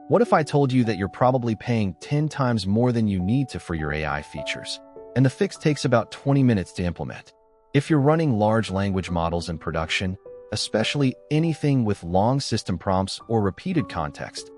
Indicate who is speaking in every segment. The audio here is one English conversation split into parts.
Speaker 1: What if I told you that you're probably paying 10 times more than you need to for your AI features, and the fix takes about 20 minutes to implement? If you're running large language models in production, especially anything with long system prompts or repeated context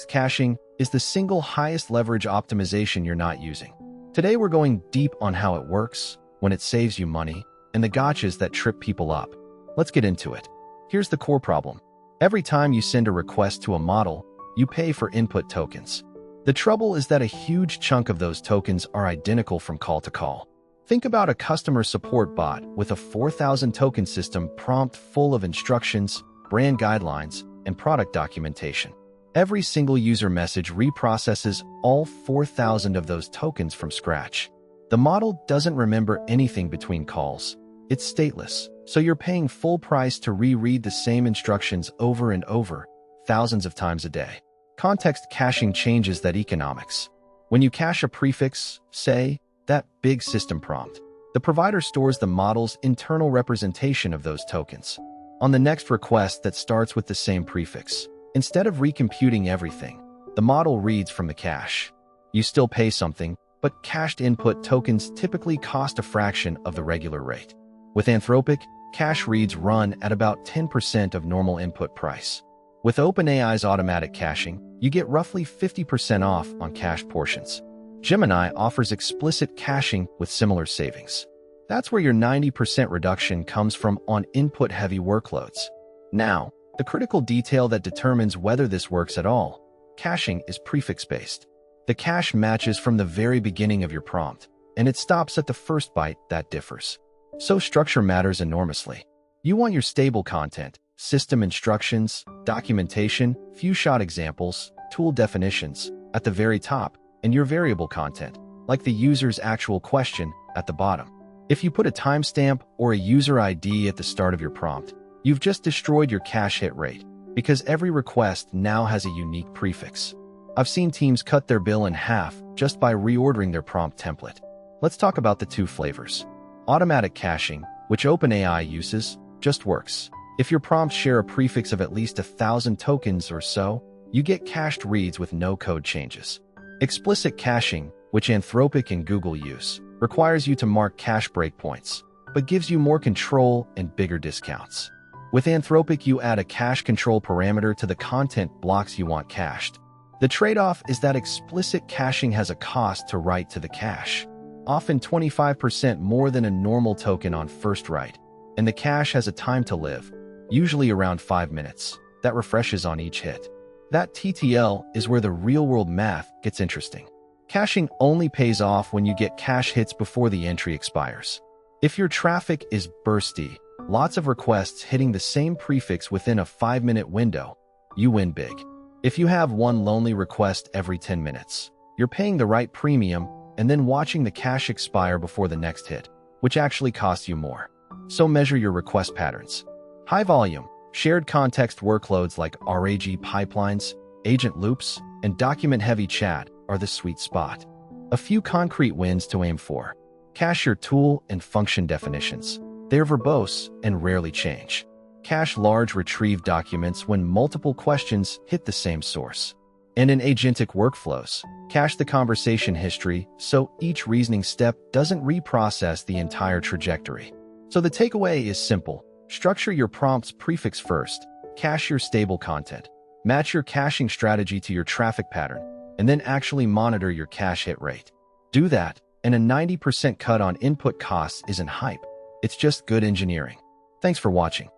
Speaker 1: caching is the single highest leverage optimization you're not using. Today we're going deep on how it works, when it saves you money, and the gotchas that trip people up. Let's get into it. Here's the core problem. Every time you send a request to a model, you pay for input tokens. The trouble is that a huge chunk of those tokens are identical from call to call. Think about a customer support bot with a 4,000 token system prompt full of instructions, brand guidelines, and product documentation. Every single user message reprocesses all 4,000 of those tokens from scratch. The model doesn't remember anything between calls. It's stateless, so you're paying full price to reread the same instructions over and over, thousands of times a day. Context caching changes that economics. When you cache a prefix, say, that big system prompt, the provider stores the model's internal representation of those tokens. On the next request that starts with the same prefix, instead of recomputing everything, the model reads from the cache. You still pay something, but cached input tokens typically cost a fraction of the regular rate. With Anthropic, cache reads run at about 10% of normal input price. With OpenAI's automatic caching, you get roughly 50% off on cached portions. Gemini offers explicit caching with similar savings. That's where your 90% reduction comes from on input-heavy workloads. Now, the critical detail that determines whether this works at all. Caching is prefix-based. The cache matches from the very beginning of your prompt, and it stops at the first byte that differs. So structure matters enormously. You want your stable content, system instructions, documentation, few-shot examples, tool definitions, at the very top, and your variable content, like the user's actual question, at the bottom. If you put a timestamp or a user ID at the start of your prompt, you've just destroyed your cache hit rate, because every request now has a unique prefix. I've seen teams cut their bill in half just by reordering their prompt template. Let's talk about the two flavors. Automatic caching, which OpenAI uses, just works. If your prompts share a prefix of at least 1,000 tokens or so, you get cached reads with no code changes. Explicit caching, which Anthropic and Google use, requires you to mark cache breakpoints, but gives you more control and bigger discounts. With Anthropic, you add a cache control parameter to the content blocks you want cached. The trade-off is that explicit caching has a cost to write to the cache, often 25% more than a normal token on first write, and the cache has a time to live, usually around 5 minutes, that refreshes on each hit. That TTL is where the real-world math gets interesting. Caching only pays off when you get cache hits before the entry expires. If your traffic is bursty, lots of requests hitting the same prefix within a 5-minute window, you win big. If you have one lonely request every 10 minutes, you're paying the right premium and then watching the cache expire before the next hit, which actually costs you more. So measure your request patterns. High volume, shared context workloads like RAG pipelines, agent loops, and document-heavy chat are the sweet spot. A few concrete wins to aim for. Cache your tool and function definitions. They're verbose and rarely change. Cache large retrieved documents when multiple questions hit the same source. And in agentic workflows, cache the conversation history so each reasoning step doesn't reprocess the entire trajectory. So the takeaway is simple. Structure your prompts prefix first, cache your stable content, match your caching strategy to your traffic pattern, and then actually monitor your cache hit rate. Do that, and a 90% cut on input costs isn't hype. It's just good engineering. Thanks for watching.